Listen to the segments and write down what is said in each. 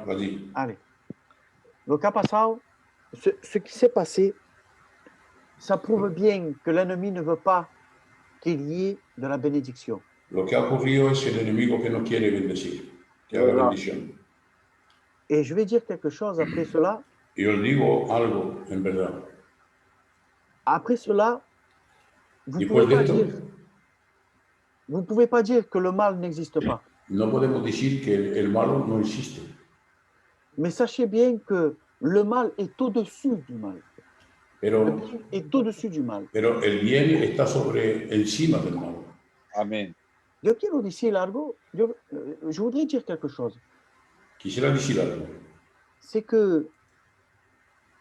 Vas-y. Allez. Lo que ha pasado, ce qui s'est passé, ça prouve bien que l'ennemi ne veut pas qu'il y ait de la bénédiction. Lo que ha ocurrido es el enemigo que no quiere bendecir, que haga bendición. Et je vais dire quelque chose après cela. Y os digo algo, en verdad. Après cela, vous Después de esto, ne pouvez pas dire que le mal n'existe pas. no podemos decir que el malo no existe. Mais sachez bien que le mal est au-dessus du mal. Pero, Le bien est au-dessus du mal. pero el bien está encima del mal. Amén. Yo quiero decir algo, je voudrais dire quelque chose. Quisiera decir algo. C'est que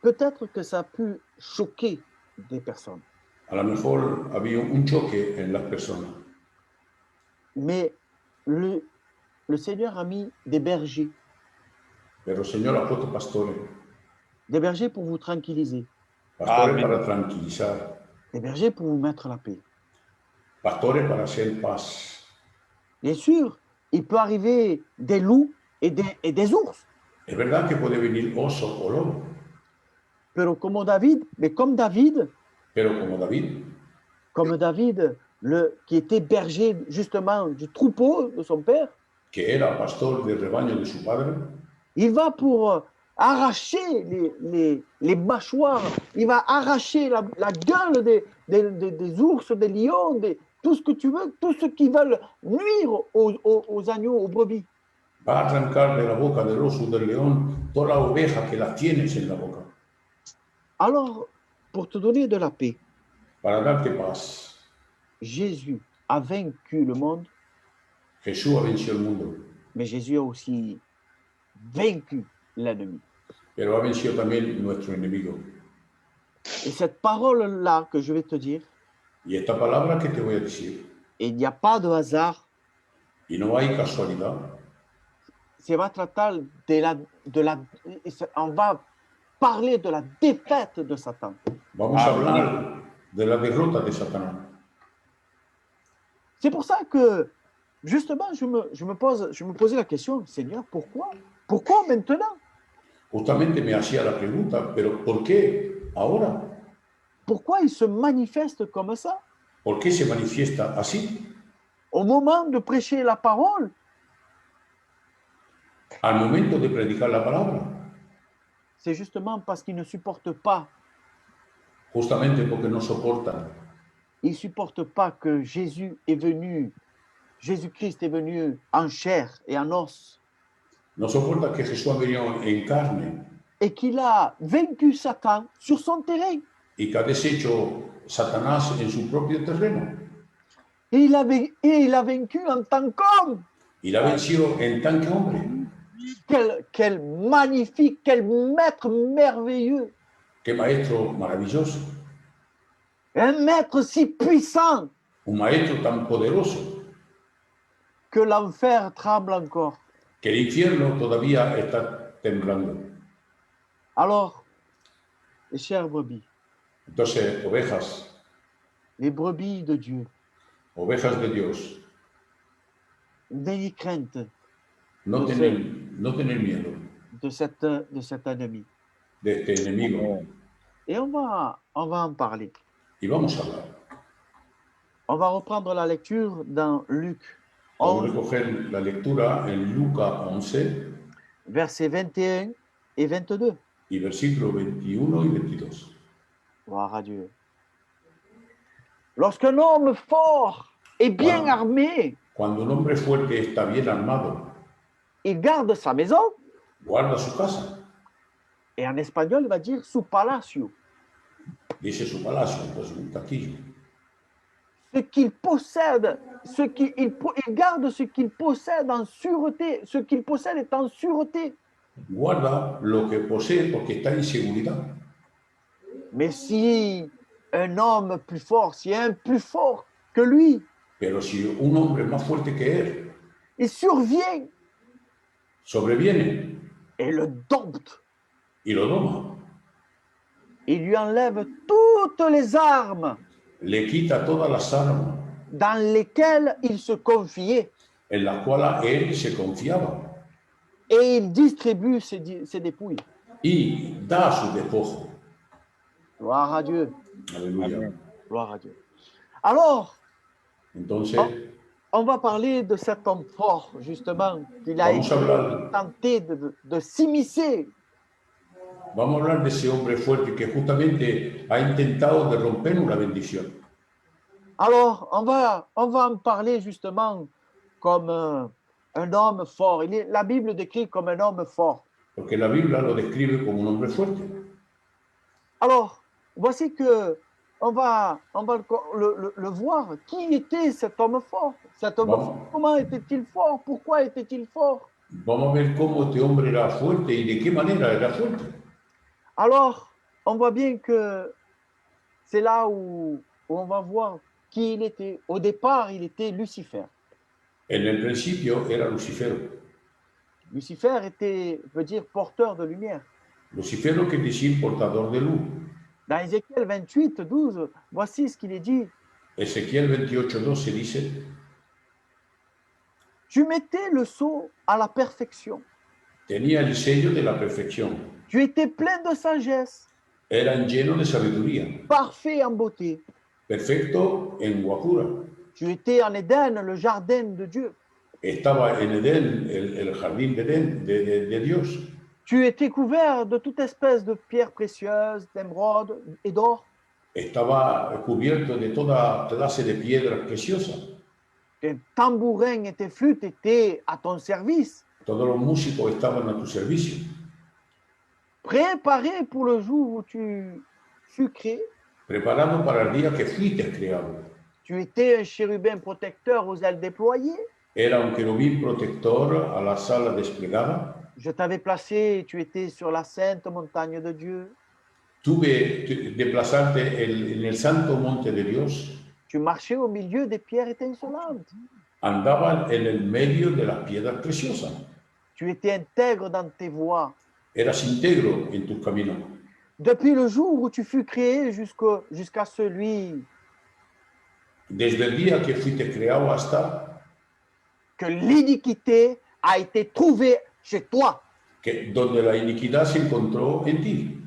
peut-être que ça a pu choquer des personnes. A lo mejor había un choque en las personas. Mais le Seigneur a mis des bergers. Pero el Señor ha puesto pastores. Des bergers pour vous tranquilliser. Pastores Amén. para tranquilizar. Des bergers pour vous mettre la paix. Pastores para hacer paz. Bien sûr, il peut arriver des loups et des ours. Es verdad que puede venir oso o lobo. Pero comme David, Pero comme David, qui était berger justement du troupeau de son père, que era pastor del rebaño de su padre, il va pour arracher les mâchoires, il va arracher la gueule des ours, des lions, tout ce que tu veux, tout ce qui veulent nuire aux agneaux, aux brebis. va a arrancar de la boca del oso, del león, toda la oveja que las tienes en la boca, Alors, pour te donner de la paix, para darte paz. Jésus a vaincu le monde, Jesús ha vencido el mundo, mais Jésus a aussi vaincu l'ennemi. pero ha vencido también nuestro enemigo. Et cette parole-là que je vais te dire, Y esta palabra que te voy a decir, il n'y a pas de hasard, y no hay casualidad, se va a tratar on va parler de la défaite de Satan. vamos a hablar de la derrota de Satanás. C'est pour ça que, justement, je me posais la question, Seigneur, pourquoi? Pourquoi maintenant? Justamente me hacía la pregunta, pero ¿por qué ahora? Pourquoi il se manifeste comme ça? ¿Por qué se manifiesta así? Au moment de prêcher la parole, Al momento de predicar la palabra, c'est justement parce qu'il ne supporte pas. justamente porque no soportan. Il ne supporte pas que Jésus-Christ est venu en chair et en os. No soporta que Jesús ha venido en carne Et qu'il a vaincu Satan sur son terrain. y que ha deshecho Satanás en su propio terreno. Et il a vaincu en tant qu'homme. Y la ha vencido en tant que hombre. Quel magnifique, quel maître merveilleux. Qué maestro maravilloso. Un maître si puissant Un maestro tan poderoso que l'enfer tremble encore. que el infierno todavía está temblando. Alors, les chères brebis, Entonces, ovejas les brebis de Dieu, de Dios, n'ayez crainte no tener miedo de cet ennemi. de este enemigo. Et on va en parler. Y vamos a hablar. On va reprendre la lecture dans Luc Vamos a 11, recoger la lectura en Lucas 11 versets 21 et 22. y versículos 21 y 22. Gloire à Dieu. Lorsqu'un homme fort et bien Voilà. armé, Cuando un hombre fuerte está bien armado, il garde sa maison, guarda su casa, et en espagnol, il va dire su palacio. dice su palacio, pues un castillo. Ce qu'il possède, il garde ce qu'il possède en sûreté. Ce qu'il possède est en sûreté. Guarda lo que posee porque está en seguridad. Mais si un homme plus fort, si un plus fort que lui, Pero si un hombre más fuerte que él il survient sobreviene et le dompte, y lo doma, il lui enlève toutes les armes le quita todas las armas dans lesquelles il se confiait. en las cuales él se confiaba. et il distribue ses dépouilles. y da su despojo. Gloire à Dieu. Aleluya. Gloire à Dieu. Alors, Entonces, on va parler de cet homme fort, justement, qu'il a vamos a hablar, tenté de s'immiscer. vamos a hablar de ese hombre fuerte que justamente ha intentado de rompernos la bendición. Alors, on va en parler justement comme un homme fort. La Bible décrit comme un homme fort. Porque la Biblia lo describe como un hombre fuerte. Alors, voici que on va le voir. Qui était cet homme fort? Cet homme fort, comment était-il fort? Pourquoi était-il fort? Vamos a ver cómo este hombre era fuerte y de qué manera era fuerte. Alors, on voit bien que c'est là où on va voir qui il était. Au départ, il était Lucifer. En el principio era Lucifero. Lucifer veut dire porteur de lumière. Lucifero quiere decir portador de luz. Dans Ézéchiel 28, 12, voici ce qu'il est dit. Ezequiel 28, 12 dice: Tu mettais le sceau à la perfection. Tenía el sello de la perfección. Tu étais plein de sagesse. Eran llenos de sabiduría. Parfait en beauté. Perfecto en guapura. Tu étais en Éden, le jardin de Dieu. Estaba en Edén, el jardín de Edén, de Dios. Tu étais couvert de toute espèce de pierres précieuses, d'émeraudes et d'or. Estaba cubierto de toda clase de piedras preciosas. Tes tambourins et tes flûtes étaient à ton service. Todos los músicos estaban a tu servicio. Préparé pour le jour où tu fus créé. Preparado para el día que fuiste creado. Tu étais un chérubin protecteur aux ailes déployées. Era un querubín protector a la sala desplegada. Je t'avais placé, tu étais sur la sainte montagne de Dieu. Tuve de plazarte en el santo monte de Dios. Tu marchais au milieu des pierres étincelantes. Andaba en el medio de las piedras preciosas. Tu étais intègre dans tes voies. Eras íntegro en tus caminos. Depuis le jour où tu fus créé jusqu'à celui Desde el día que fuiste creado hasta que l'iniquité a été trouvée chez toi. donde la iniquidad se encontró en ti.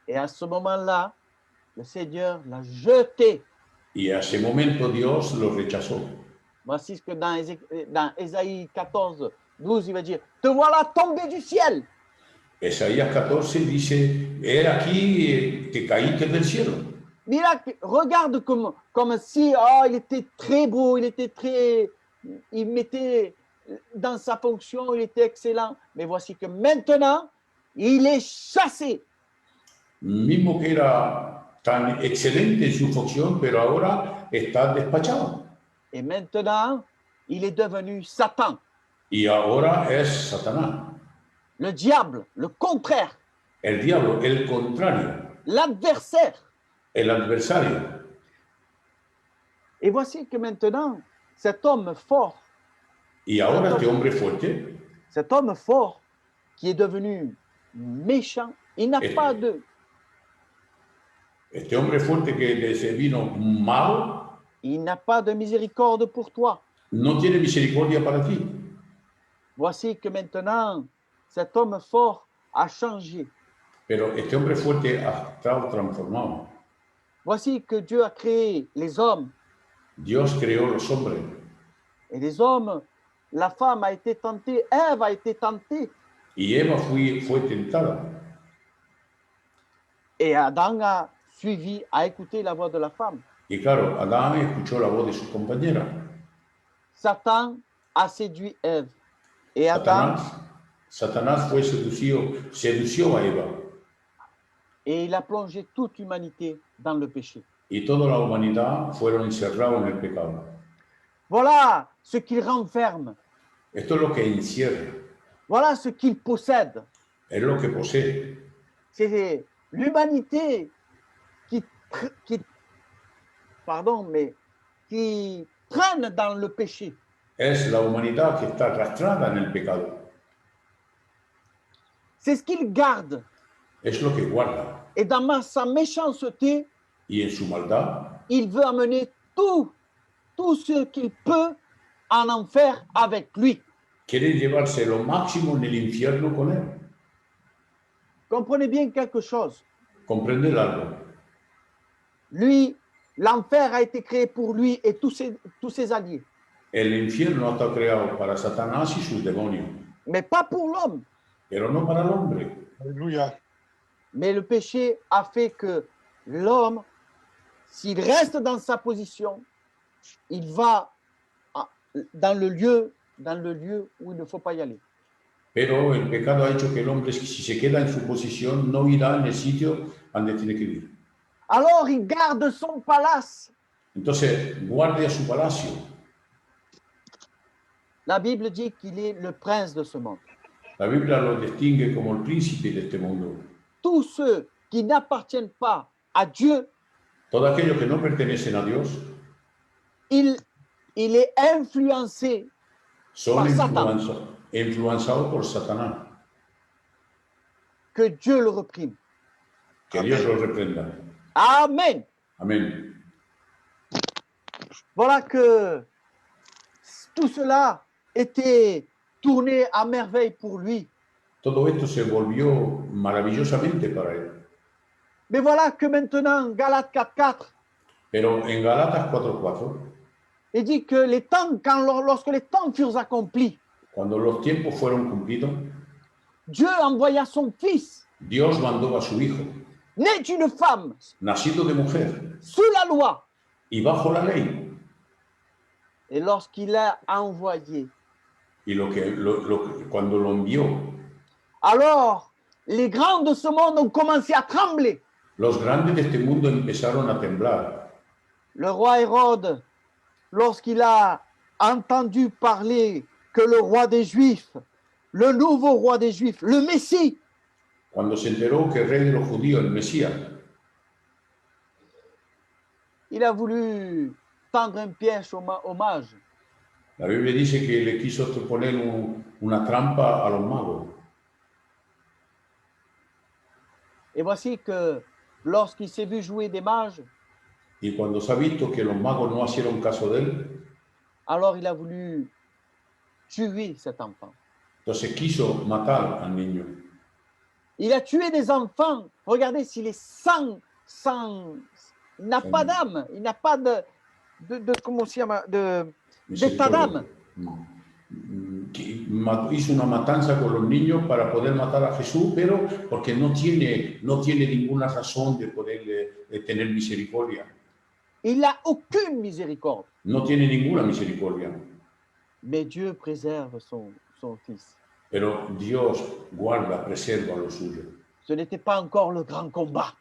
Et à ce moment-là, le Seigneur l'a jeté. Y a ese momento Dios lo rechazó. Voici ce que dans Ésaïe 14, 12, il va dire, te voilà tombé du ciel. Isaías 14 dice, he aquí te caíste del cielo. Mira, regarde comme si il était très beau, il mettait dans sa fonction, il était excellent. Mais voici que maintenant, il est chassé. Mismo que era tan excelente en su función, pero ahora está despachado. Et maintenant, il est devenu Satan. Y ahora es Satanás. Le diable, le contraire. El diablo, el contrario. L'adversaire. El adversario. Et voici que maintenant, cet homme fort. Y ahora este hombre fuerte. Cet homme fort qui est devenu méchant, il n'a pas de... Este hombre fuerte que se vino malo. Il n'a pas de miséricorde pour toi. No tiene misericordia para ti. Voici que maintenant, cet homme fort a changé. Pero este hombre fuerte ha estado transformado. Voici que Dieu a créé les hommes. Dios creó los hombres. Et les hommes, la femme a été tentée, Ève a été tentée. Y Eva fue tentada. Et Adam a suivi, a écouté la voix de la femme. Y claro, Adán escuchó la voz de su compañera. Satan a séduit Ève. Et Satanás fue sedució a Eva. Et il a plongé toute l'humanité dans le péché. Y toda la humanidad fueron encerrados en el pecado. Voilà ce qu'il renferme. Esto es lo que encierra. Voilà ce qu'il possède. Es lo que posee. C'est l'humanité qui traîne dans le péché. Es la humanidad que está arrastrada en el pecado. C'est ce qu'il garde. Es lo que guarda. Et dans sa méchanceté, Y en su maldad, il veut amener tout ce qu'il peut en enfer avec lui. quiere llevarse lo máximo en el infierno con él. Comprenez bien quelque chose. Comprende algo. Lui, l'enfer a été créé pour lui et tous ses alliés, El infierno ha estado creado para Satanás y sus demonios, mais pas pour l'homme. pero no para el hombre. Alléluia. Mais le péché a fait que l'homme, s'il reste dans sa position, il va dans le lieu où il ne faut pas y aller. Pero el pecado ha hecho que el hombre, si se queda en su posición, no irá en el sitio donde tiene que ir. Alors il garde son palace. Entonces, guarde a su palacio. La Bible dit qu'il est le prince de ce monde. La Biblia lo distingue como el príncipe de este mundo. Tous ceux qui n'appartiennent pas à Dieu, Todos aquellos que no pertenecen a Dios il est influencé son Por Satan. influenciados por Satanás. que Dieu le reprime. Que Dios los reprenda. Amen. Amén. Voilà que tout cela était tourné à merveille pour lui. Todo esto se volvió maravillosamente para él. Mais voilà que maintenant, Galates 4.4, Pero en Galatas 4:4, il dit que lorsque les temps furent accomplis, cuando los tiempos fueron cumplidos, Dieu envoya son fils, Dios mandó a su Hijo, né d'une femme, nacido de mujer sous la loi. y bajo la ley. Et lorsqu'il l'a envoyé, Y cuando lo envió, alors les grands de ce monde ont commencé à trembler. los grandes de este mundo empezaron a temblar. Le roi Hérode, lorsqu'il a entendu parler que le roi des Juifs, le nouveau roi des Juifs, le Messie, Cuando se enteró que el rey de los judíos, el Mesías, il a voulu tendre un piège aux mages. la Biblia dice que le quiso poner una trampa a los magos. Et voici que lorsqu'il s'est vu jouer des mages, Y cuando se ha visto que los magos no hicieron caso de él, alors il a voulu tuer cet enfant. entonces quiso matar al niño. Il a tué des enfants. Regardez s'il est sans, il n'a pas d'âme, il n'a pas de comment se llama, d'état d'âme. Hizo una matanza con los niños para poder matar a Jesús, pero porque no tiene ninguna razón de poder tener misericordia. Il n'a aucune miséricorde. No tiene ninguna misericordia. Mais Dieu préserve son fils. Pero Dios guarda, preserva lo suyo. Ce n'était pas encore le grand combat.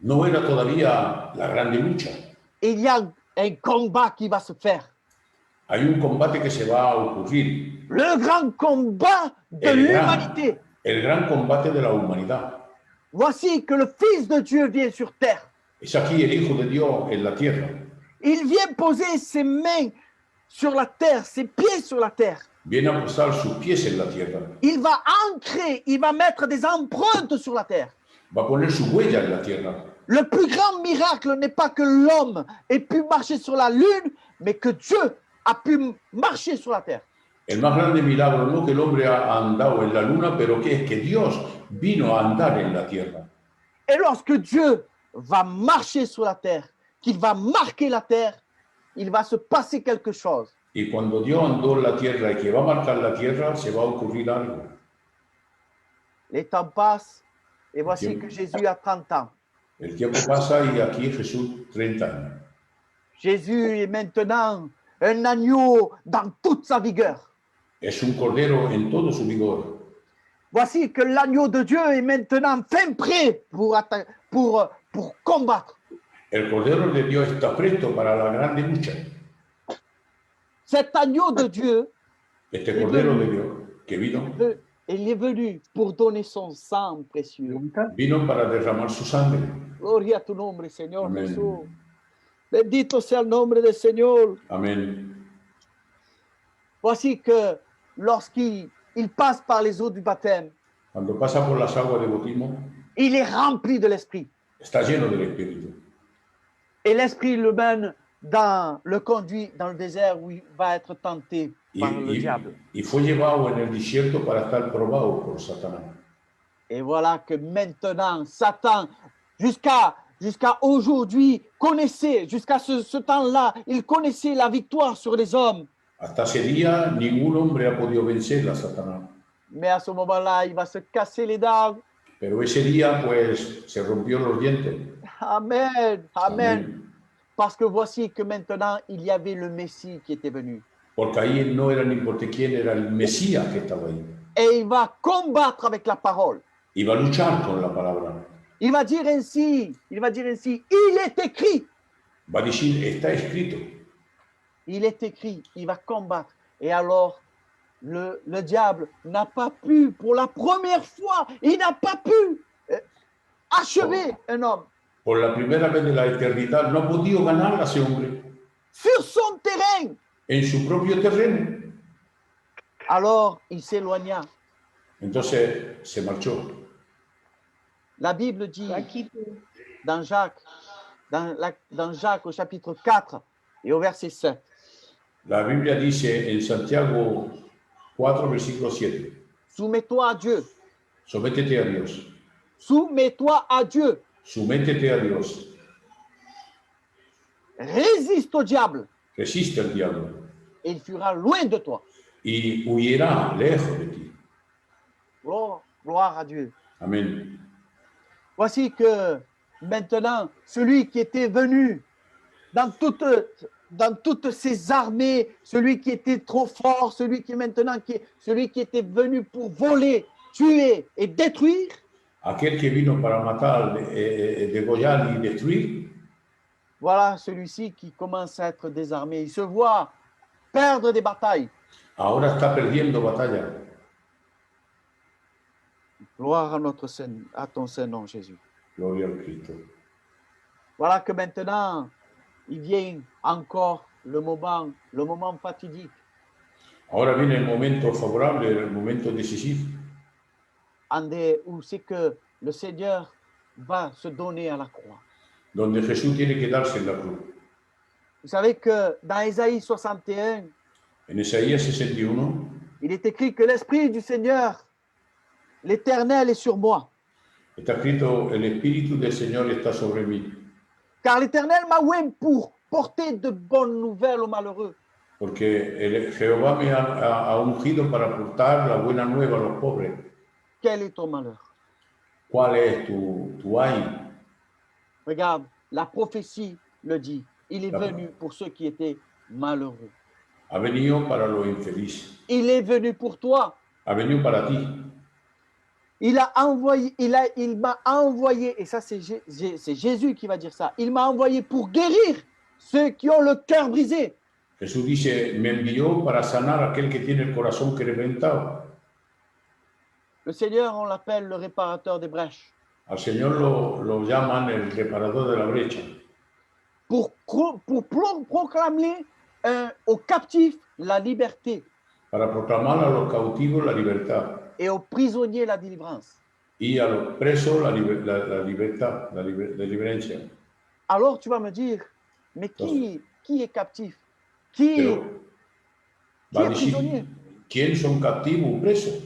No era todavía la grande lucha. Il y a un combat qui va se faire. Hay un combate que se va a ocurrir. Le grand combat de l'humanité. El gran combate de la humanidad. Voici que le Fils de Dieu vient sur terre. Es aquí el Hijo de Dios en la tierra. Il vient poser ses mains sur la terre, ses pieds sur la terre. Viene a posar sus pies en la tierra. Il va ancrer, il va mettre des empreintes sur la terre. Va a poner su huella en la tierra. Le plus grand miracle n'est pas que l'homme ait pu marcher sur la lune, mais que Dieu a pu marcher sur la terre. El más grande milagro no que el hombre ha andado en la luna, pero que es que Dios vino a andar en la tierra. Et lorsque Dieu va marcher sur la terre, qu'il va marquer la terre, il va se passer quelque chose. Y cuando Dios andó en la tierra y que va a marcar la tierra, se va a ocurrir algo. Les temps passent et voici que Jésus a 30 ans. El tiempo pasa y aquí Jesús 30 años. Jésus est maintenant un agneau dans toute sa vigueur. Es un cordero en todo su vigor. Voici que l'agneau de Dieu est maintenant fin prêt pour combattre. El cordero de Dios está presto para la grande lucha. Cet agneau de Dieu, Este cordero de Dios que vino, il est venu pour donner son sang précieux. vino para derramar su sangre. Gloria a tu nombre, Señor Amén. Jesús. Bendito sea el nombre del Señor. Amén. Voici que lorsqu'il passe par les eaux du baptême, Cuando pasa por las aguas de bautismo, il est rempli de l'Esprit. está lleno del Espíritu. Et l'Esprit le mène le conduit dans le désert où il va être tenté. par le diable. y fue llevado en el desierto para estar probado por Satanás. Et voilà que maintenant, Satan, jusqu'à aujourd'hui, connaissait, jusqu'à ce temps-là, il connaissait la victoire sur les hommes. Hasta ese día ningún hombre ha podido vencer a Satanás. Mais à ce moment-là, il va se casser les dents. Pero ese día, pues, se rompió los dientes. Amen, amen. Amén. Parce que voici que maintenant, il y avait le Messie qui était venu. Porque ahí no era ni importa quién, era el Mesías que estaba ahí. Et il va combattre avec la parole. Iba a luchar con la palabra. Il va dire ainsi, il est écrit. Va a decir, está escrito. Il est écrit, il va combattre. Et alors, le diable n'a pas pu, pour la première fois, il n'a pas pu achever un homme Por la primera vez de la eternidad no ha podido ganar a ese hombre sur son terrain. en su propio terreno. Alors, il s'éloigna. Entonces se marchó. La Bible dit dans Jacques, dans Jacques au chapitre 4 et au verset 7. La Biblia dice en Santiago 4, versículo 7. Soumets-toi à Dieu. Sométete a Dios. Soumets-toi à Dieu. Sométete a Dios. Résiste au diable Resiste al diablo et il fuira loin de toi. y huyerá lejos de ti. Gloire à Dieu. Amén. Voici que maintenant, celui qui était venu dans toutes ces armées, celui qui était trop fort, celui qui était venu pour voler, tuer et détruire, Aquel que vino para matar, degollar y destruir, voilà celui-ci qui commence à être désarmé. Il se voit perdre des batailles. ahora está perdiendo batalla. Gloire à ton Saint-Nom, Jésus. Gloria al Cristo. Voilà que maintenant, il vient encore le moment fatidique. Ahora viene el momento favorable, el momento decisivo, Où c'est que le Seigneur va se donner à la croix. donde Jesús tiene que darse en la cruz. Vous savez que dans Ésaïe 61, En Isaías 61 il est écrit que l'Esprit du Seigneur, l'Éternel, est sur moi. está escrito, el Espíritu del Señor está sobre mí, Car l'Éternel m'a oint pour porter de bonnes nouvelles aux malheureux. porque Jehová me ha ungido para aportar la buena nueva a los pobres. Quel est ton malheur? ¿Cuál es tu ay? Regarde, la prophétie le dit. Il est venu pour ceux qui étaient malheureux. Ha venido para los infelices. Il est venu pour toi. Ha venido para ti. Il m'a envoyé, et ça c'est Jésus qui va dire ça, il m'a envoyé pour guérir ceux qui ont le cœur brisé. Jesús dice, me envió para sanar a aquel que tiene el corazón quebrantado. Le Seigneur, on l'appelle le réparateur des brèches. Al Señor lo llaman el reparador de la brecha. Pour proclamer aux captifs la liberté. Para proclamar a los cautivos la libertad. Et aux prisonniers la délivrance. Y a los presos la libertad, la liberancia. Alors tu vas me dire, mais qui est captif? Qui est prisonnier? ¿Quién son captivos o presos?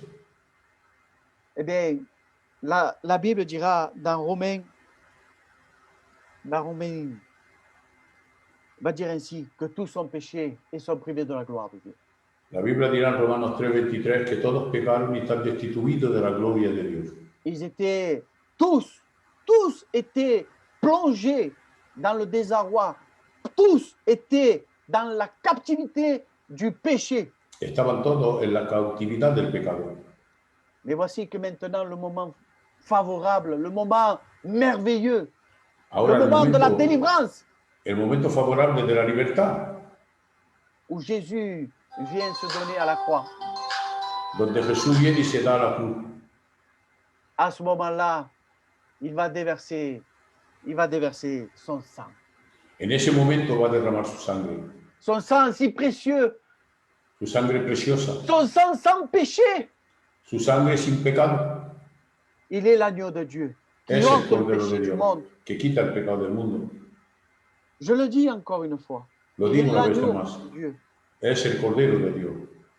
Eh bien, la Bible dira dans Romains, va dire ainsi que tous sont péchés et sont privés de la gloire de Dieu. La Biblia dirá en Romanos 3:23 que todos pecaron y están destituidos de la gloria de Dios. Ils étaient tous étaient plongés dans le désarroi. Tous étaient dans la captivité du péché. Estaban todos en la cautividad del pecado. Mais voici que maintenant le moment favorable, le moment merveilleux, Ahora le moment de la délivrance, el momento favorable de la libertad, où Jésus vient se donner à la croix. donde Jesús viene y se da a la cruz. À ce moment-là, il va déverser son sang. En ese momento va a derramar su sangre. Son sang si précieux. Su sangre preciosa. Son sang sans péché. Su sangre sin pecado. Il est l'agneau de Dieu qui Es ôte el le Cordero péché de du Dios monde. que quita el pecado del mundo. Je le dis encore une fois. Lo Il est digo una vez l'agneau más. de Dieu. Es el Cordero de Dios.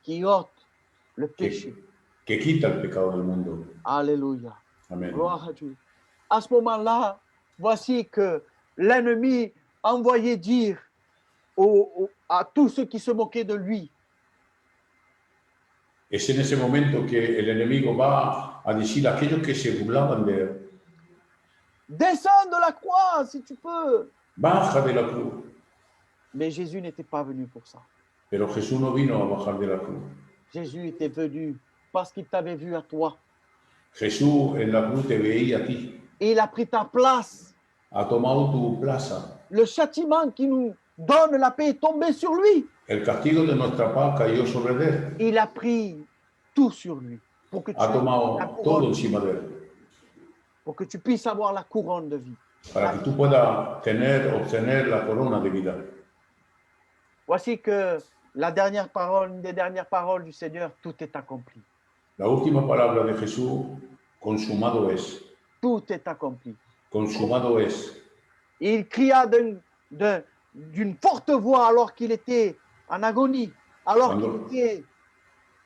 qui ôte le péché. que quita el pecado del mundo. Alléluia. Amén. Gloire à Dieu. À ce moment-là, voici que l'ennemi envoyait dire à tous ceux qui se moquaient de lui, Es en ese momento que el enemigo va a decir a aquellos que se burlaban de él, descends de la croix si tu peux. baja de la cruz. Mais Jésus n'était pas venu pour ça. Pero Jesús no vino a bajar de la cruz. Jésus était venu parce qu'il t'avait vu à toi. Jesús en la cruz te veía a ti, Et il a pris ta place. ha tomado tu plaza. Le châtiment qui nous donne la paix est tombé sur lui. El castigo de nuestra paz cayó sobre él. Il a pris tout sur lui pour que tu Ha aies tomado la todo couronne, encima de él, pour que tu puisses avoir la couronne de vie. para que tú puedas obtener la corona de vida. Voici que la dernière parole, une des dernières paroles du Seigneur, tout est accompli. La última palabra de Jesús, consumado es. Tout est accompli. Consumado es. Et il cria d'une forte voix alors qu'il était en agonie, alors qu'il était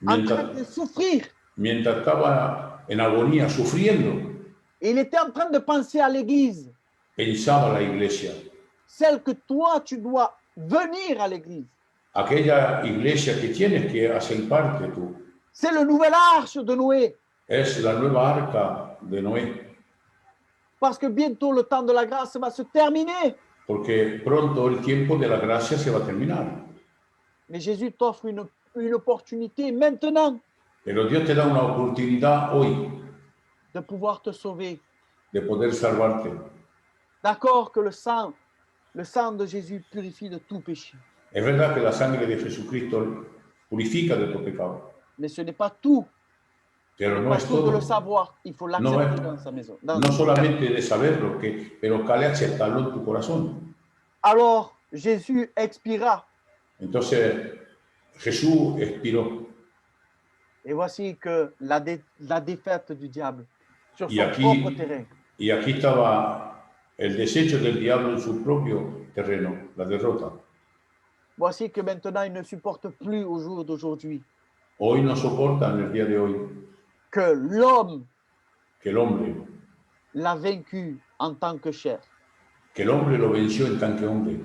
en train de souffrir. Mientras estaba en agonía, sufriendo, Il était en train de penser à l'église, pensaba la iglesia. celle que toi, tu dois venir à l'église. Aquella iglesia que tienes que hacer parte tú. C'est le nouvel arche de Noé. Es la nueva arca de Noé. Parce que bientôt le temps de la grâce va se terminer. Porque pronto el tiempo de la gracia se va a terminar. Mais Jésus t'offre une opportunité maintenant Pero Dios te da una oportunidad hoy de pouvoir te sauver. de poder salvarte. D'accord que le sang de Jésus purifie de tout péché. Es verdad que la sangre de Jesucristo purifica de tu pecado, Mais ce n'est pas tout. pero no Pas es tout de le todo. savoir. Il faut No l'accepter es- dans sa maison. dans No son solamente de saberlo, pero cale aceptarlo en tu corazón. Alors, Jésus expira. Entonces Jesús expiró. Et voici que la défaite du diable sur Y son aquí, propre terrain. y aquí estaba el desecho del diablo en su propio terreno, la derrota. Voici que maintenant, il ne supporte plus au jour d'aujourd'hui Hoy no soporta en el día de hoy que l'homme que el hombre l'a vaincu en tant que chair lo venció en tant que hombre,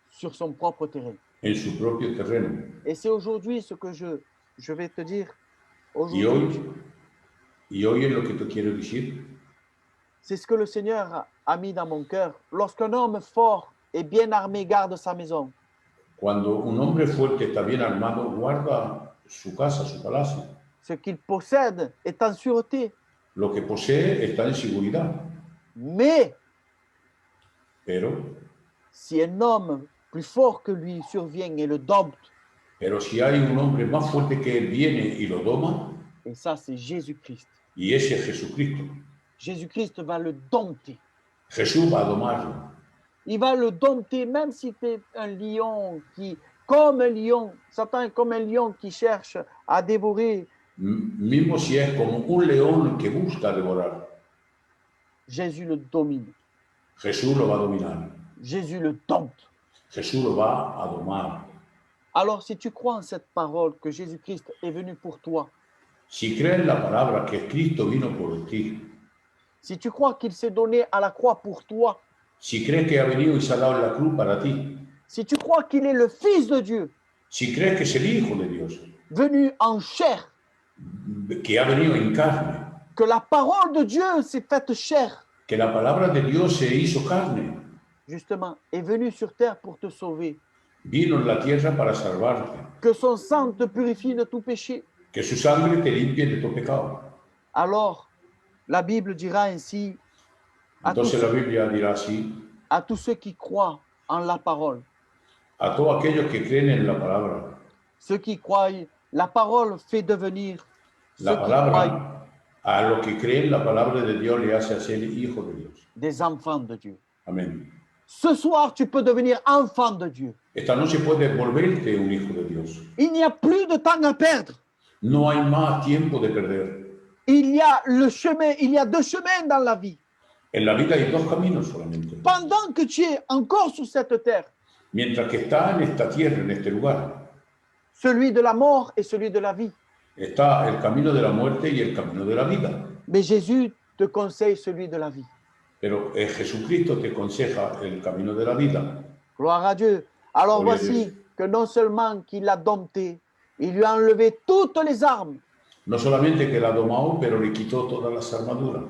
sur son propre terrain. en su propio terreno. Et c'est aujourd'hui ce que je vais te dire. Y Aujourd'hui, hoy es lo que te quiero decir. c'est ce que le Seigneur a mis dans mon cœur. Lorsqu'un homme fort et bien armé garde sa maison, Cuando un hombre fuerte está bien armado, guarda su casa, su palacio. ce qu'il possède est en sûreté. Lo que posee está en seguridad. Mais Pero si un homme plus fort que lui survient et le dompte, si hay un hombre más fuerte que él viene y lo doma, et ça c'est Jésus-Christ, y ese es Jesucristo, Jésus-Christ va le dompter. Jesús va a domarlo. Il va le dompter même si tu es un lion qui, comme un lion, Satan est comme un lion qui cherche à dévorer. Mismo si es como un león que busca devorar, Jésus le domine. Jesús lo va a dominar. Jésus le dompte. Jesús lo va a domar. Alors, si tu crois en cette parole que Jésus-Christ est venu pour toi, Si crees la palabra que Cristo vino por ti, si tu crois qu'il s'est donné à la croix pour toi, si crees que ha venido y se ha dado en la cruz para ti, si tu crois qu'il est le Fils de Dieu, si crees que es el Hijo de Dios, venu en chair, que ha venido en carne, que la parole de Dieu s'est faite chair, que la palabra de Dios se hizo carne, justement, est venu sur terre pour te sauver, vino en la tierra para salvarte, que son sang te purifie de tout péché, que su sangre te limpie de tu pecado. alors la Bible dira ainsi à Entonces la Biblia dirá así, tous ceux qui croient en la parole, a todos aquellos que creen en la palabra. ceux qui croient, la parole fait devenir ceux La qui croient palabra, a los que creen la palabra de Dios le hace ser hijo de Dios. des enfants de Dieu. Amén. Ce soir, tu peux devenir enfant de Dieu. Esta noche puedes volverte un hijo de Dios. Il n'y a plus de temps à perdre. No hay más tiempo de perder. Il y a deux chemins dans la vie. En la vida hay dos caminos solamente. Pendant que tu es encore sur cette terre, Mientras que está en esta tierra, en este lugar, celui de la mort et celui de la vie. Está el camino de la muerte y el camino de la vida. Mais Jésus te conseille celui de la vie. Pero Jesucristo te aconseja el camino de la vida. Gloire à Dieu. Alors Gloire à voici Dieu. que non seulement qu'il l'a dompté, il lui a enlevé toutes les armes No solamente que la domó, pero le quitó todas las armaduras.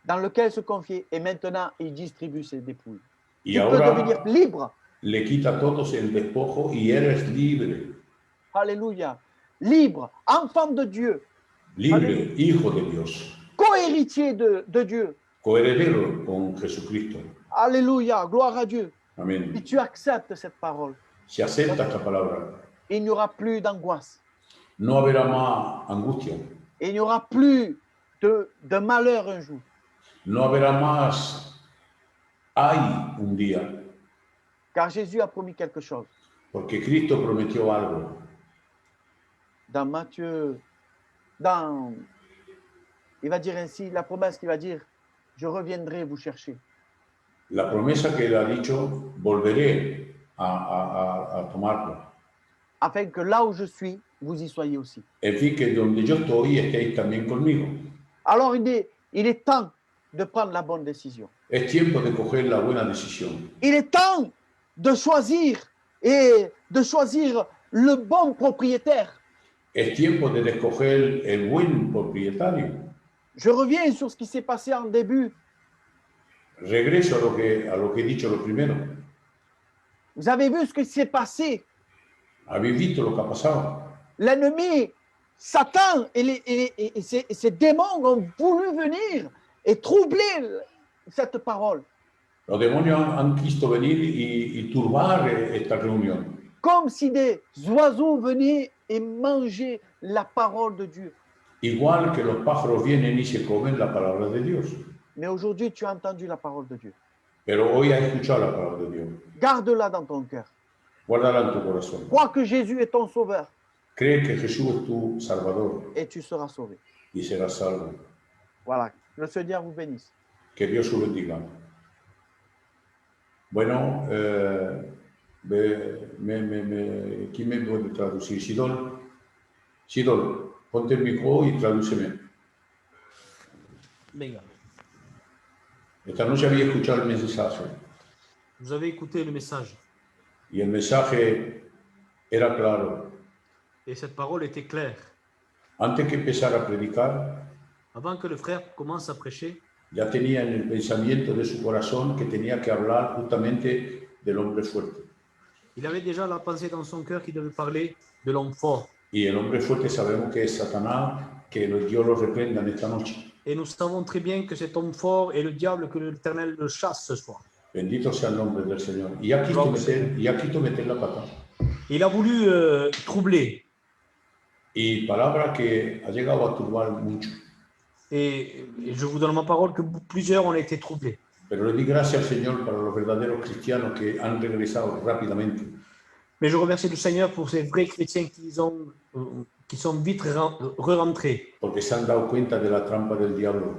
dans lesquelles se confier et maintenant il distribue ses dépouilles. Y Tu peux ahora devenir libre. le quita a todos el despojo y eres libre. Alléluia. Libre, enfant de Dieu, Libre, hijo de Dios. co-héritier de Dieu. Coheredero con Jesucristo. Alléluia. Gloire à Dieu. Si Amén. tu acceptes cette parole, Si acepta esta palabra, il n'y aura plus d'angoisse. no habrá más angustia. Il n'y aura plus de malheur un jour. No habrá más hay un día. Car Jésus a promis quelque chose. Porque Cristo prometió algo. Dans Matthieu, il va dire ainsi, la promesse qu'il va dire, je reviendrai vous chercher. La promesa que él ha dicho, volveré a tomarlo. Afin que là où je suis, vous y soyez aussi. En fin, que donde yo estoy, estéis también conmigo. Alors il est temps de prendre la bonne décision. Es tiempo de coger la buena decisión. Il est temps de choisir et de choisir le bon propriétaire. Es tiempo de escoger el buen propietario. Je reviens sur ce qui s'est passé en début. Regreso a lo que he dicho lo primero. Vous avez vu ce qui s'est passé. Habéis visto lo que ha pasado. L'ennemi, Satan et ses démons ont voulu venir et troubler cette parole. Los demonios han quisto venir y turbar esta reunión. Comme si des oiseaux venaient et mangeaient la parole de Dieu. Igual que los pájaros vienen y se comen la palabra de Dios. Mais aujourd'hui, tu as entendu la parole de Dieu. Pero hoy has escuchado la palabra de Dios. Garde-la dans ton cœur. Guárdala en tu corazón. Crois que Jésus est ton sauveur Cree que Jesús es tu Salvador et tu seras sauvé. y serás salvo. Voilà. Que le Seigneur vous bénisse. Que Dios os bendiga. Bueno, ¿quién me puede traducir? Sidol, ponte el micro y tradúceme. Venga, Esta noche había escuchado el mensaje vous avez écouté le message y el mensaje era claro. et cette parole était claire. Antes que empezara a predicar, Avant que le frère commence à prêcher, ya tenía en el pensamiento de su corazón que tenía que hablar justamente del hombre fuerte. il avait déjà la pensée dans son cœur qu'il devait parler de l'homme fort. Y el hombre fuerte sabemos que es Satanás, que Dios lo reprenda en esta noche. Et nous savons très bien que cet homme fort est le diable, que l'Éternel le chasse ce soir. Bendito sea el nombre del Señor. Y ya quiso meter la pata. Il a voulu troubler. Y palabra que ha llegado a turbar mucho. Et je vous donne ma parole que plusieurs ont été troublés. Pero le di gracias al Señor para los verdaderos cristianos que han regresado rápidamente. Mais je remercie le Seigneur pour ces vrais chrétiens qui sont vite re-rentrés. Porque se han dado cuenta de la trampa del diablo.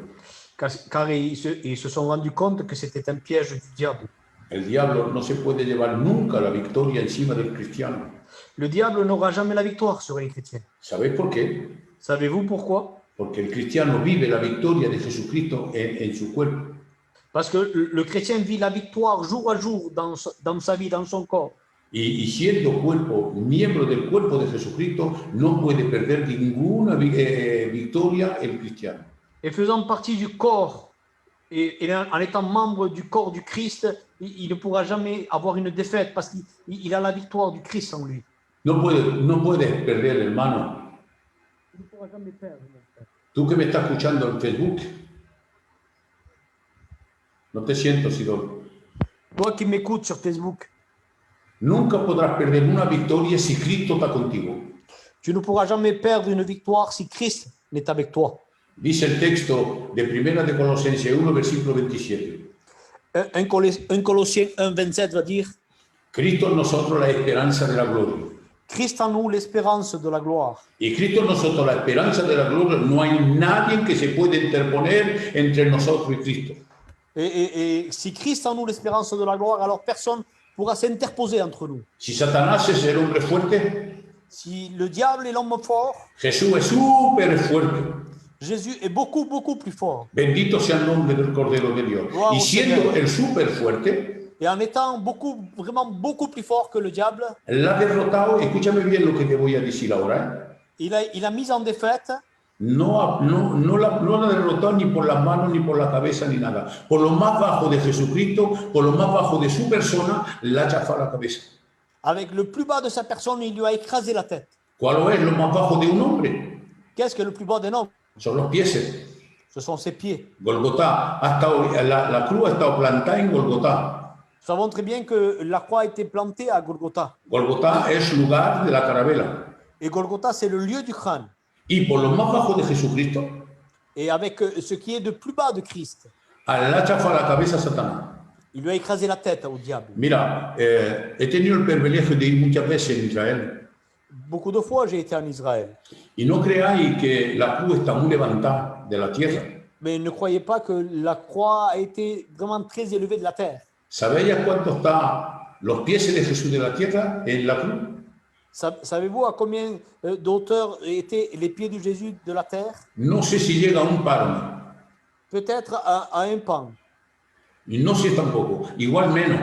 Car ils se sont rendus compte que c'était un piège du diable. El diablo no se puede llevar nunca la victoria encima del cristiano. Le diable n'aura jamais la victoire sur les chrétiens. ¿Sabéis por qué? Savez-vous pourquoi? Porque el cristiano vive la victoria de Jesucristo en su cuerpo. Parce que le chrétien vit la victoire jour à jour dans sa vie, dans son corps. Y siendo cuerpo, miembro del cuerpo de Jesucristo, no puede perder ninguna victoria el cristiano. Et faisant partie du corps, et en étant membre du corps du Christ, il ne pourra jamais avoir une défaite parce qu'il a la victoire du Christ en lui. No puedes perder, hermano. Il ne pourra jamais perdre. Tú que me estás escuchando en Facebook, no te siento, Sidón. Toi qui m'écoutes sur Facebook, Nunca podrás perder una victoria si Cristo está contigo. tu ne pourras jamais perdre une victoire si Christ n'est avec toi. Dice el texto de 1 de Colosenses 1, versículo 27. 1 Colossiens 1, 27 va dire Cristo en nosotros la esperanza de la gloria. Christ en nous l'espérance de la gloire. Y Cristo en nosotros la esperanza de la gloria. No hay nadie que se pueda interponer entre nosotros y Cristo. Et si Christ en nous l'espérance de la gloire, alors personne pourra s'interposer entre nous. Si Satanás es el hombre fuerte, Si le diable est l'homme fort, Jesús es súper fuerte. Jésus est beaucoup, beaucoup plus fort. Bendito sea el nombre del Cordero de Dios. Wow, Y siendo Señor. el súper fuerte, Et en étant beaucoup, vraiment beaucoup plus fort que le diable, la ha derrotado. Escúchame bien lo que te voy a decir ahora. il a mis en défaite. No la ha derrotado ni por las manos, ni por la cabeza, ni nada. Por lo más bajo de Jesucristo, por lo más bajo de su persona, la ha chafado la cabeza. Avec le plus bas de sa personne, il lui a écrasé la tête. ¿Cuál es lo más bajo de un hombre? Qu'est-ce que le plus bas d'un homme? Son los pies. Ce sont ses pieds. Golgotá, la cruz ha estado plantada en Golgotá. Nous savons très bien que la croix a été plantée à Golgotha. Golgotá es lugar de la carabela. Et Golgotha, c'est le lieu du crâne. Y por lo más bajo de Jesucristo, Et avec ce qui est de plus bas de Christ, la ha chafado la cabeza a Satanás. il lui a écrasé la tête au diable. Mira, he tenido el privilegio de ir muchas veces en Israel. Beaucoup de fois, j'ai été en Israël. Y no creáis que la cruz está muy levantada de la tierra. Mais ne croyez pas que la croix a été vraiment très élevée de la terre. ¿Sabéis a cuánto está los pies de Jesús de la tierra en la cruz? Savez-vous à combien d'auteur étaient les pieds de Jésus de la terre? No sé si llega a un palmo. Peut-être à un pan, Y no sé tampoco. Igual menos.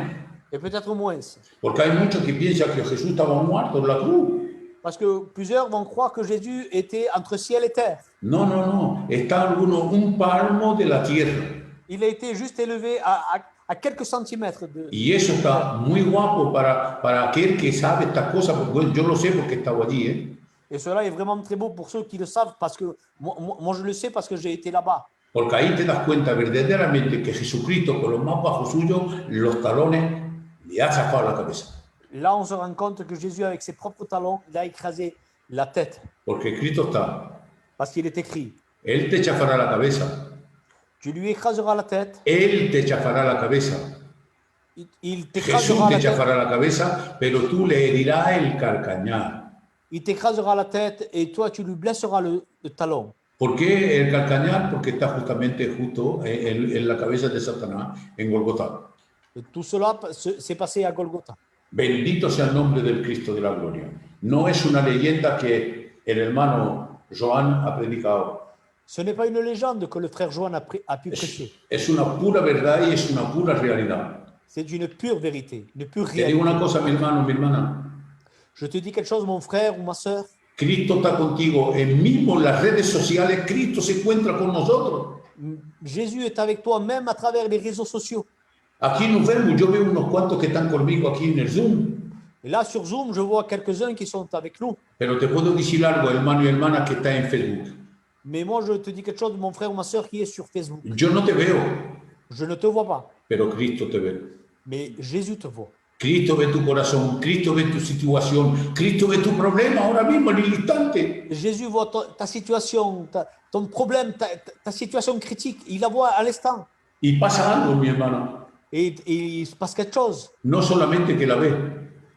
et peut-être moins. Porque hay muchos que piensan que Jesús estaba muerto en la cruz. Parce que plusieurs vont croire que Jésus était entre ciel et terre. No. Está alguno un palmo de la tierra. Il a été juste élevé à quelques centimètres de... Y eso está muy guapo para aquel que sabe estas cosas. Porque bueno, yo lo sé porque he estado allí, ¿eh? Et cela est vraiment très beau pour ceux qui le savent, parce que moi je le sais parce que j'ai été là-bas. Porque ahí te das cuenta verdaderamente que Jesucristo, con lo más bajo suyo, los talones, le ha chafado la cabeza. Là, on se rend compte que Jésus, avec ses propres talons, il a écrasé la tête. Porque Cristo está. Parce qu'il est écrit, Él te chafará la cabeza. tu lui écraseras la tête, Él te chafará la cabeza. il Jesús t'écrasera te la tête, chafará la cabeza, pero tú le herirás el calcañar. il t'écrasera la tête et toi, tu lui blesseras le talon. ¿Por qué el calcañar? Porque está justo en la cabeza de Satanás, en Golgotá. Et tout cela s'est passé à Golgotha. Bendito sea el nombre del Cristo de la gloria. No es una leyenda que el hermano Joan ha predicado. Ce n'est pas une légende que le frère Joan a pu prêcher. Es una pura verdad y es una pura realidad. C'est une pure vérité, une pure Te digo réalité. una cosa, mi hermano, mi hermana. Je te dis quelque chose, mon frère ou ma sœur. Cristo está contigo. Mismo en las redes sociales, Cristo se encuentra con nosotros. Jésus est avec toi, même à travers les réseaux sociaux. Aquí nos vemos. Yo veo unos cuantos que están conmigo aquí en el Zoom. Et là, sur Zoom, je vois quelques-uns qui sont avec nous. Pero te puedo decir algo, hermano y hermana, que está en Facebook. Mais moi, je te dis quelque chose, mon frère ou ma sœur qui est sur Facebook. Yo no te veo, Je ne te vois pas, pero Cristo te ve. mais Jésus te voit. Cristo ve tu corazón, Cristo ve tu situación, Cristo ve tu problema ahora mismo, en el instante. Jésus voit ta situation, ton problème, ta situation critique. Il la voit à l'instant. Y pasa algo, mi hermano. Et il se passe quelque chose. No solamente que la ve,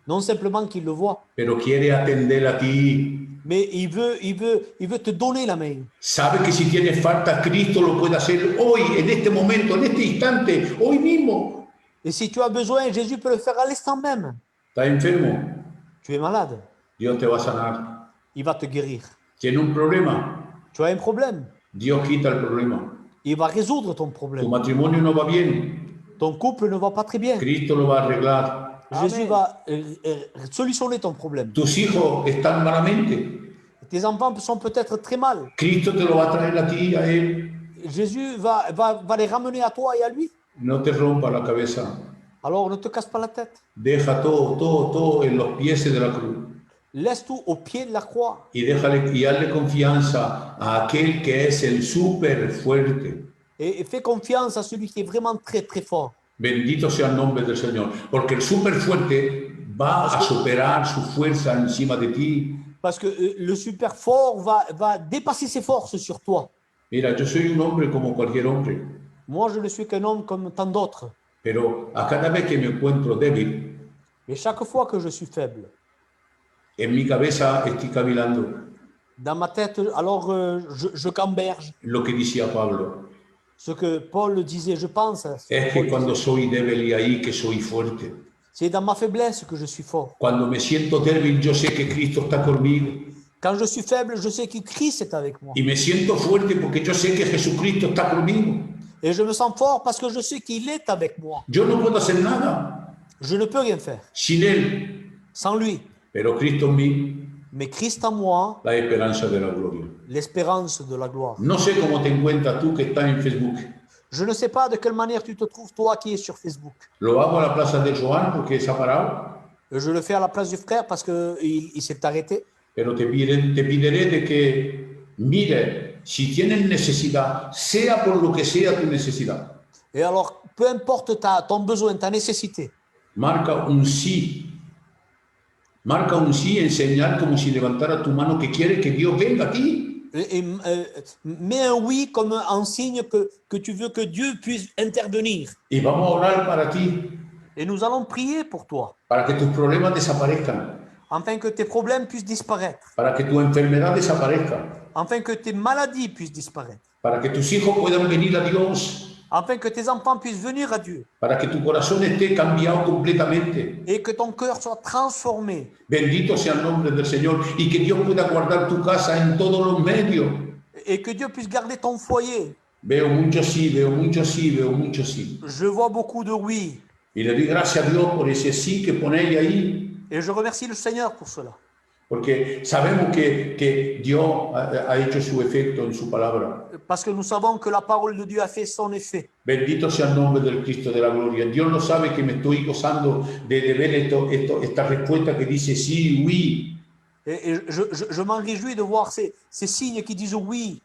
Non simplement qu'il le voit, pero quiere atender a ti. mais il veut te donner la main. Sabe que si tienes falta, Cristo lo puede hacer hoy, en este momento, en este instante, hoy mismo. Et si tu as besoin, Jésus peut le faire à l'instant même. ¿Estás enfermo? Tu es malade, Dios te va a sanar. il va te guérir. ¿Tienes un problema? Tu as un problème, Dios quita el problema. il va résoudre ton Tu problème. matrimonio no va bien, Ton couple ne va pas très bien. Cristo lo va a arreglar. Jésus va solutionner ton problème. Tus hijos están malamente, Tes enfants sont peut-être très mal. Cristo te lo va a traer a ti, a él. Jésus va les ramener à toi et à lui. No te rompa la cabeza. Alors ne te casse pas la tête. Deja todo en los pies de la cruz. Laisse tout au pied de la croix. Y hazle confianza a aquel que es el súper fuerte. Et fais confiance à celui qui est vraiment très très fort. Bendito sea el nombre del Señor. Porque el súper fuerte va a superar su fuerza encima de ti. Parce que le super fort va dépasser ses forces sur toi. Mira, yo soy un hombre como cualquier hombre. Moi, je ne suis qu'un homme comme tant d'autres. Pero a cada vez que me encuentro débil, Mais chaque fois que je suis faible, en mi cabeza estoy cavilando dans ma tête, alors je gamberge. lo que decía Pablo. Ce que Paul disait, je pense, Es que cuando soy débil y ahí que soy fuerte. C'est dans ma faiblesse que je suis fort. Cuando me siento débil, yo sé que Cristo está conmigo. Quand je suis faible, je sais que Christ est avec moi. Y me siento fuerte porque yo sé que Jesucristo está conmigo. Et je me sens fort parce que je sais qu'il est avec moi. Yo no puedo hacer nada Je ne peux rien faire sin Él, sans lui. pero Cristo en mí, Mais Christ en moi, la esperanza de la gloria. l'espérance de la gloire. No sé cómo te encuentras tú que estás en Facebook. Je ne sais pas de quelle manière tu te trouves, toi qui es sur Facebook. Lo hago a la plaza de Joan porque se ha parado, Je le fais à la place du frère parce qu'il s'est arrêté. pero te pediré de que mire si tienes necesidad, sea por lo que sea tu necesidad. Et alors, peu importe ton besoin, ta nécessité, Marca un sí. Marca un sí en señal como si levantara tu mano que quiere que Dios venga a ti. mets un oui comme un signe que tu veux que Dieu puisse intervenir. Y vamos a orar para ti, Et nous allons prier pour toi, para que tus problemas desaparezcan, afin que tes problèmes puissent disparaître, para que tu enfermedad desaparezca, afin que tes maladies puissent disparaître, para que tus hijos puedan venir a Dios, afin que tes enfants puissent venir à Dieu para que tu corazón esté cambiado completamente. et que ton cœur soit transformé. Bendito sea el nombre del Señor y que Dios pueda guardar tu casa en todos los medios. Et que Dieu puisse garder ton foyer. Veo mucho sí, veo mucho sí, veo mucho sí. Je vois beaucoup de oui. Y le doy gracias a Dios por ese sí que ponéis ahí, Et je remercie le Seigneur pour cela. porque sabemos que Dios ha hecho su efecto en su palabra. Parce que nous savons que la parole de Dieu a fait son effet. Bendito sea el nombre del Cristo de la gloria. Dios no sabe que me estoy gozando de ver esta respuesta que dice sí, oui, Et je m'en réjouis de voir ces signes qui disent oui.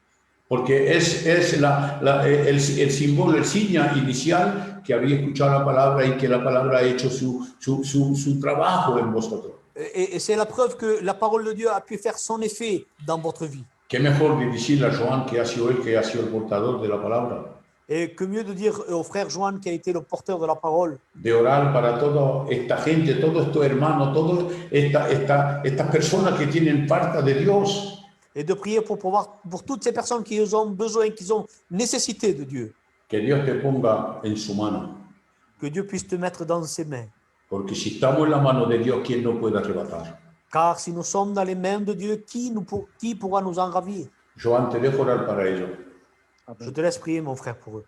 porque es el símbolo, el signo inicial que había escuchado la palabra y que la palabra ha hecho su trabajo en vosotros. Et c'est la preuve que la parole de Dieu a pu faire son effet dans votre vie. Qué mejor de decirle a Joan que ha sido él que ha sido el portador de la palabra, Et que mieux de dire au frère Joan qui a été le porteur de la parole, de orar para toda esta gente, todos estos hermanos, todas estas personas que tienen falta de Dios. et de prier pour toutes ces personnes qui ont besoin, qui ont nécessité de Dieu. Que Dios te ponga en su mano, Que Dieu puisse te mettre dans ses mains. porque si estamos en la mano de Dios, ¿quién nos puede arrebatar? Car si nous sommes dans les mains de Dieu, qui pourra nous en ravir? Joan, te dejo orar para ellos. Je te laisse prier, mon frère, pour eux.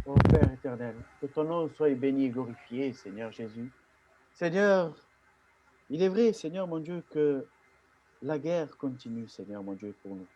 Ô Père éternel, que ton nom soit béni et glorifié, Seigneur Jésus. Seigneur, il est vrai, Seigneur mon Dieu, que la guerre continue, Seigneur mon Dieu, pour nous.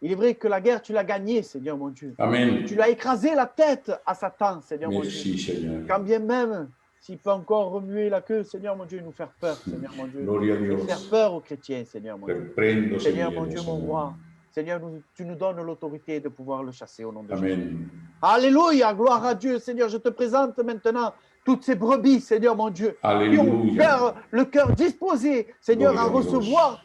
Il est vrai que la guerre, tu l'as gagnée, Seigneur mon Dieu. Amén. Tu l'as écrasé la tête à Satan, Seigneur mon Dieu. Merci, Seigneur. Quand bien même, s'il peut encore remuer la queue, Seigneur mon Dieu, nous faire peur, Seigneur mon Dieu. Gloria a Et Dios. faire peur aux chrétiens, Seigneur mon Dieu. Reprendo, Seigneur Señor. mon Dieu, mon roi. Seigneur, tu nous donnes l'autorité de pouvoir le chasser au nom de Jésus. Amén. Alléluia, gloire à Dieu, Seigneur. Je te présente maintenant toutes ces brebis, Seigneur mon Dieu, qui ont Alléluia. le cœur disposé, Seigneur, Gloria à a Dios. recevoir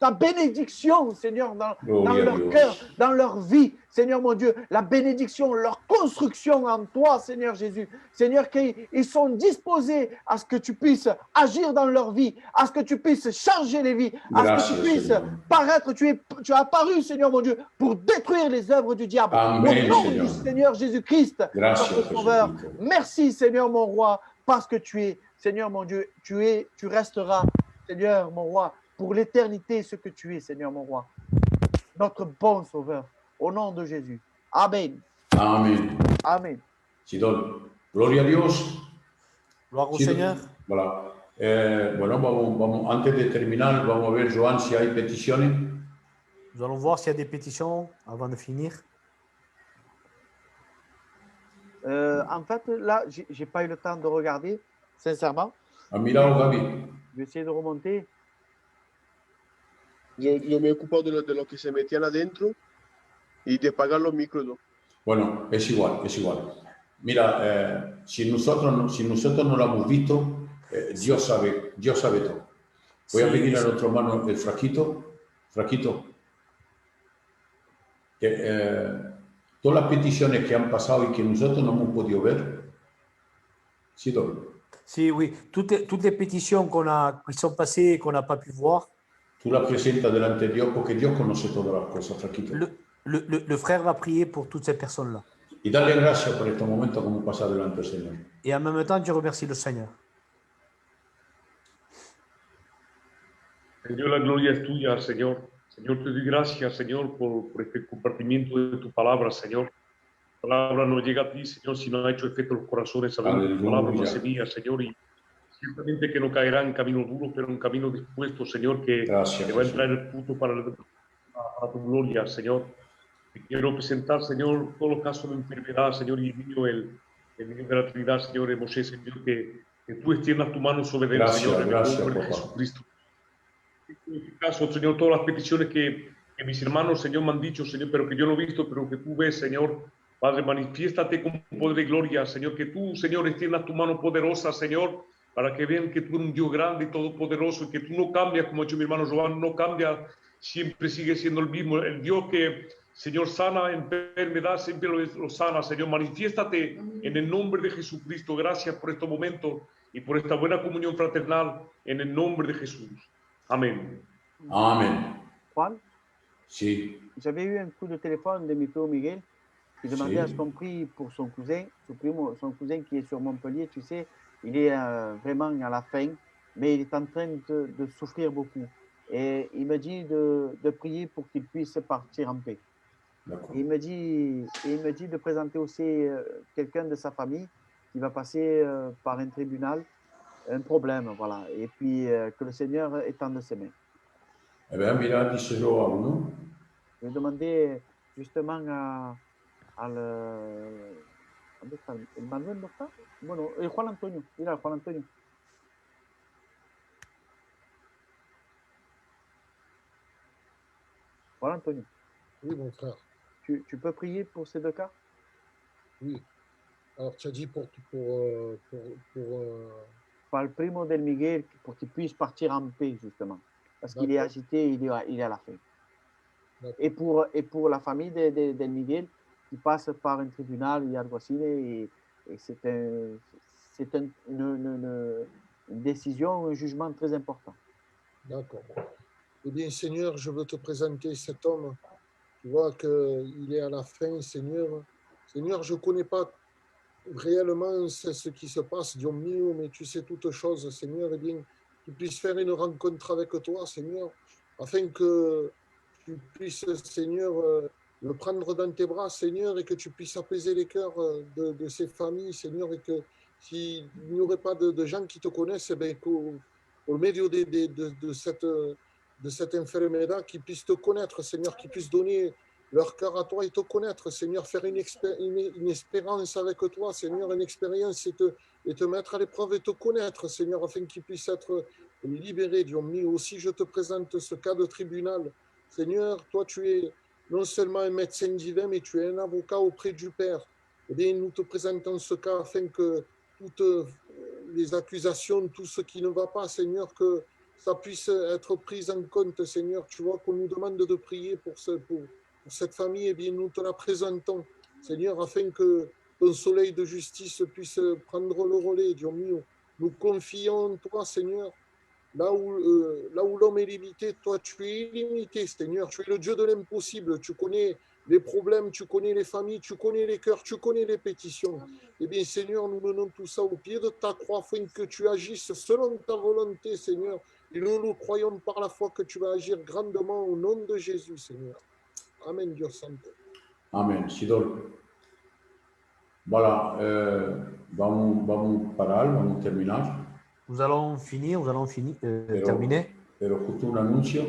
ta bénédiction, Seigneur, dans Gloria a leur Dios. cœur, dans leur vie, Seigneur mon Dieu, la bénédiction, leur construction en toi, Seigneur Jésus. Seigneur, qu'ils sont disposés à ce que tu puisses agir dans leur vie, à ce que tu puisses changer les vies, à Gracias, ce que tu puisses Seigneur. paraître. Tu as apparu, Seigneur mon Dieu, pour détruire les œuvres du diable. Amen, Au nom Seigneur. du Seigneur Jésus-Christ, Gracias, notre Sauveur. Jesucristo. Merci, Seigneur mon roi, parce que tu es, Seigneur mon Dieu, tu resteras, Seigneur mon roi, pour l'éternité ce que tu es, Seigneur mon roi. Notre bon Sauveur, au nom de Jésus. Amen. Amén. Amen. Sidón. Gloria a Dios. Gloire au Sí, Seigneur. Voilà. Bueno, vamos, antes de terminar, vamos a ver, Joan, si hay peticiones. Nous allons voir s'il y a des pétitions avant de finir. En fait, là, j'ai pas eu le temps de regarder, sincèrement. ¿Has mirado, Gaby? Je vais essayer de remonter. Yo me he ocupado de lo que se metían adentro y de apagar los micros. ¿No? Bueno, es igual, es igual. Mira, si nosotros no lo hemos visto, Dios sabe todo. Voy a Sí, pedir a sí. nuestro hermano el frasquito, que todas las peticiones que han pasado y que nosotros no hemos podido ver, Sidón, Si, oui, toutes les pétitions qui sont passées et qu'on n'a pas pu voir, tú las presentas delante de Dios porque Dios conoce todas las cosas, frasquito. le frère va prier pour toutes ces personnes-là. Y darle gracias por estos momentos como pasa delante del Señor. Et en même temps, tu remercies le Seigneur. Señor, la gloria es tuya, Señor. Señor, te doy gracias, Señor, por este compartimiento de tu palabra, Señor. Tu palabra no llega a ti, Señor, si no ha hecho efecto en los corazones. Sabemos que tu palabra es una semilla, Señor, y ciertamente que no caerá en camino duro, pero en camino dispuesto, Señor, que Gracias, te va a Jesús. entrar el fruto para tu gloria, Señor. Te quiero presentar, Señor, todos los casos de enfermedad, Señor, y el niño de la Trinidad, Señor, Moshe, Señor, que tú extiendas tu mano sobre él, Gracias, Señor, en el gracias, nombre de papá. Jesucristo. En este caso, Señor, todas las peticiones que mis hermanos, Señor, me han dicho, Señor, pero que yo no he visto, pero que tú ves, Señor. Padre, manifiéstate con poder y gloria, Señor, que tú, Señor, extiendas tu mano poderosa, Señor, para que vean que tú eres un Dios grande y todopoderoso, y que tú no cambias, como ha dicho mi hermano Joan, no cambia, siempre sigue siendo el mismo, el Dios que, Señor, sana enfermedad, siempre lo sana, Señor, manifiéstate en el nombre de Jesucristo. Gracias por estos momentos y por esta buena comunión fraternal, en el nombre de Jesús. Amén. Amén. Juan, Sí, j'avais eu un coup de téléphone de mi primo Miguel qui demandait à sí. ce qu'on prie pour son cousin, son cousin qui est sur Montpellier, tu sais, il est vraiment à la fin, mais il est en train de souffrir beaucoup. Et il me dit de prier pour qu'il puisse partir en paix. D'accord. Et il me dit de présenter aussi quelqu'un de sa famille qui va passer par un tribunal, un problème, voilà. Et puis que le Seigneur étende ses mains. Eh bien, mira, díselo a uno. Je vais demander justement à le... ¿Dónde está? ¿El Manuel no está? Bueno, el Juan Antonio. Mira, Juan Antonio. Juan Antonio, Oui, mon frère. tu peux prier pour ces deux cas? Oui. Alors, tu as dit pour Par le primo del Miguel, pour qu'il puisse partir en paix, justement. Parce qu'il est agité, il est à la fin. Et pour la famille del Miguel, qui passe par un tribunal y algo así, et c'est une décision, un jugement très important. D'accord. Eh bien, Seigneur, je veux te présenter cet homme. Tu vois qu'il est à la fin, Seigneur. Seigneur, je ne connais pas réellement ce qui se passe, Dieu mio, mais tu sais toutes choses, Seigneur. Eh bien, tu puisses faire une rencontre avec toi, Seigneur, afin que tu puisses, Seigneur, le prendre dans tes bras, Seigneur, et que tu puisses apaiser les cœurs de ces familles, Seigneur, et que s'il n'y aurait pas de gens qui te connaissent, eh bien, qu'au milieu de cette enfermedad, qu'ils puissent te connaître, Seigneur, qu'ils puissent donner leur cœur à toi et te connaître, Seigneur, faire une espérance avec toi, Seigneur, une expérience et te mettre à l'épreuve et te connaître, Seigneur, afin qu'ils puissent être libérés, Dieu mio. Aussi, je te présente ce cas de tribunal. Seigneur, toi, tu es non seulement un médecin divin, mais tu es un avocat auprès du Père. Eh bien, nous te présentons ce cas afin que toutes les accusations, tout ce qui ne va pas, Seigneur, que ça puisse être pris en compte, Seigneur. Tu vois qu'on nous demande de prier pour cette famille, eh bien, nous te la présentons, Seigneur, afin que ton soleil de justice puisse prendre le relais, Dieu mio. Nous confions en toi, Seigneur. Là où l'homme est limité, toi, tu es illimité, Seigneur. Tu es le Dieu de l'impossible. Tu connais les problèmes, tu connais les familles, tu connais les cœurs, tu connais les pétitions. Eh bien, Seigneur, nous menons tout ça au pied de ta croix, afin que tu agisses selon ta volonté, Seigneur. Et nous croyons par la foi que tu vas agir grandement au nom de Jésus, Seigneur. Amen, Dios santo. Amén. Sidor. Voilà, vamos parar, vamos terminar. Nous allons terminer. Pero justo un anuncio.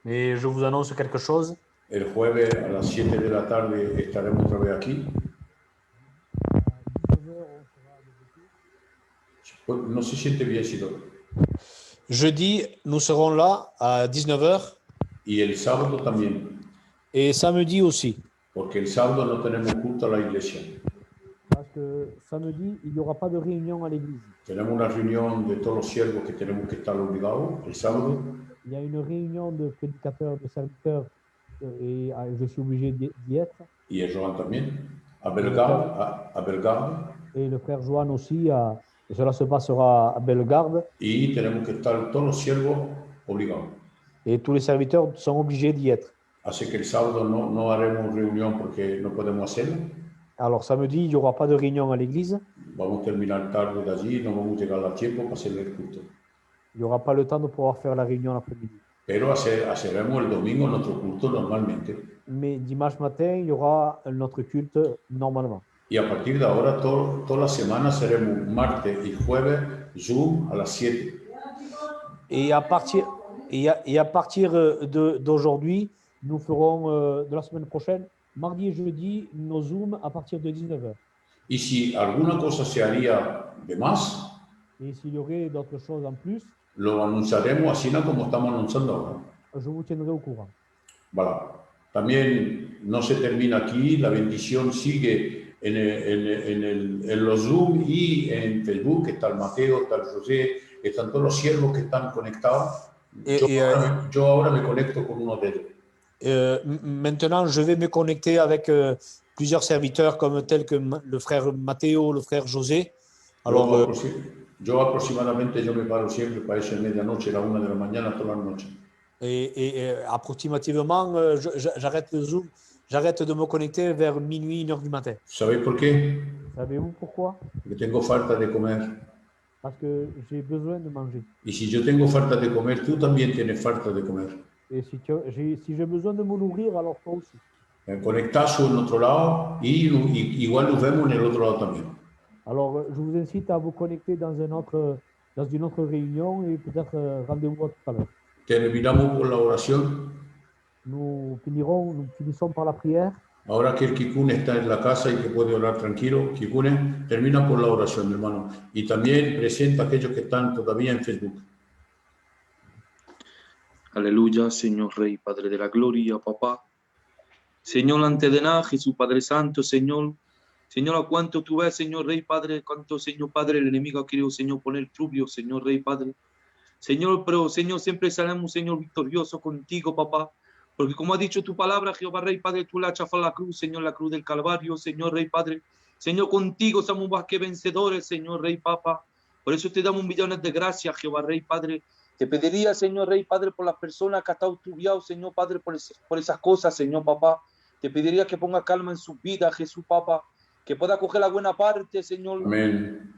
Mais je vous annonce quelque chose. El jueves a las 7 de la tarde estaremos otra vez aquí. No se siente bien, Sidor. Jeudi, nous serons là à 19h. Y el sábado también. Et samedi aussi. Porque el sábado no tenemos culto a la iglesia. Parce que samedi, il n'y aura pas de réunion à l'église. Tenemos una reunión de todos los siervos que tenemos que estar obligados el sábado. Il y a une réunion de prédicateurs, de serviteurs, et je suis obligé d'y être. Y el Joan también. A Bellegarde. Et le frère Joan aussi. Et cela se passera à Bellegarde. Y tenemos que estar todos los siervos obligados. Et tous les serviteurs sont obligés d'y être. Así que el sábado no haremos reunión porque no podemos hacerlo. Alors, samedi, il n'y aura pas de réunion à l'église. Vamos a terminar tarde de allí, no vamos a llegar a tiempo para hacer el culto. Il n'y aura pas le temps de pouvoir faire la réunion l'après-midi. Pero haremos el domingo nuestro culto normalmente. Mais dimanche matin, il y aura notre culte normalement. Y a partir de ahora, toda la semana seremos martes y jueves Zoom a las 7. Et à partir d'aujourd'hui, nous ferons de la semaine prochaine, mardi et jeudi, nos Zooms à partir de 19h. Y si alguna cosa se haría de más, Et s'il y aurait d'autres choses en plus, lo anunciaremos así como estamos anunciando ahora. je vous tiendrai au courant. Voilà. También no se termina aquí, la bendición sigue en los Zoom y en Facebook, está el Mateo, está el José, están todos los siervos que están conectados. Yo ahora me conecto con uno de ellos. Maintenant, je vais me connecter avec plusieurs serviteurs comme tels que le frère Matteo, le frère José. Alors, yo aproximadamente me paro siempre para esa medianoche, la 1 de la mañana, todas las noches. Et approximativement, j'arrête le Zoom, j'arrête de me connecter vers minuit, 1h du matin. ¿Sabéis por qué? Savez-vous pourquoi? Porque tengo falta de comer. Parce que j'ai besoin de manger. Y si yo tengo falta de comer, tú también tienes falta de comer. Et si j'ai besoin de me nourrir, alors toi aussi. Conectaos en otro lado y igual nos vemos en el otro lado también. Alors, je vous incite à vous connecter dans une autre réunion et peut-être rendez-vous tout à l'heure. Terminamos por la oración. Nous finissons par la prière. Ahora que el Kikune está en la casa y que puede orar tranquilo, Kikune, termina por la oración, hermano. Y también presenta a aquellos que están todavía en Facebook. Aleluya, Señor Rey, Padre de la Gloria, Papá. Señor, antes de nada, Jesús, Padre Santo, Señor. Señor, a cuánto tú ves, Señor Rey, Padre, cuánto, Señor Padre, el enemigo ha querido, Señor, poner trubio, Señor Rey, Padre. Señor, pero, Señor, siempre seremos, Señor, victoriosos contigo, Papá. Porque como ha dicho tu palabra, Jehová Rey, Padre, tú la chafas la cruz, Señor, la cruz del Calvario, Señor Rey, Padre. Señor, contigo somos más que vencedores, Señor Rey, Papá. Por eso te damos millones de gracias, Jehová Rey, Padre. Te pediría, Señor Rey, Padre, por las personas que han estado turbiados, Señor, Padre, por esas cosas, Señor, Papá. Te pediría que ponga calma en su vida, Jesús, Papá. Que pueda coger la buena parte, Señor. Amén.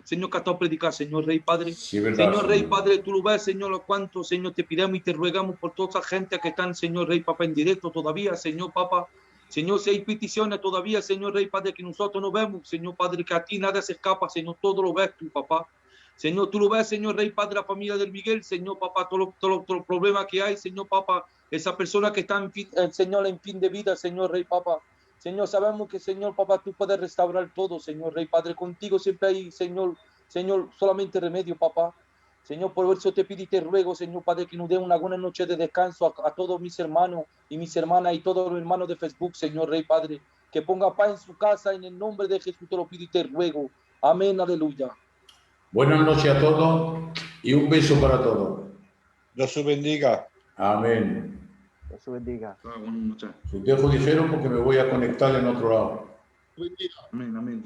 Señor, que ha estado a predicar, Señor Rey, Padre. Sí, verdad, Señor Rey, Señor. Padre, tú lo ves, Señor, lo cuanto, Señor, te pidamos y te ruegamos por toda esa gente que están, Señor Rey, Papá, en directo todavía, Señor, Papá. Señor, si hay peticiones todavía, Señor Rey, Padre, que nosotros no vemos, Señor, Padre, que a ti nada se escapa, Señor, todo lo ves tú, Papá. Señor, tú lo ves, Señor Rey, Padre, la familia del Miguel, Señor, Papá, todos los problemas que hay, Señor, Papá, esa persona que está, Señor, en fin de vida, Señor Rey, Papá. Señor, sabemos que, Señor, Papá, tú puedes restaurar todo, Señor Rey, Padre. Contigo siempre hay, Señor, solamente remedio, Papá. Señor, por eso te pido y te ruego, Señor, Padre, que nos dé una buena noche de descanso a todos mis hermanos y mis hermanas y todos los hermanos de Facebook, Señor Rey, Padre. Que ponga paz en su casa, en el nombre de Jesús te lo pido y te ruego. Amén, aleluya. Buenas noches a todos y un beso para todos. Dios os bendiga. Amén. Dios te bendiga. Buenas noches. Sus dejo dijeron porque me voy a conectar en otro lado. Amén, amén.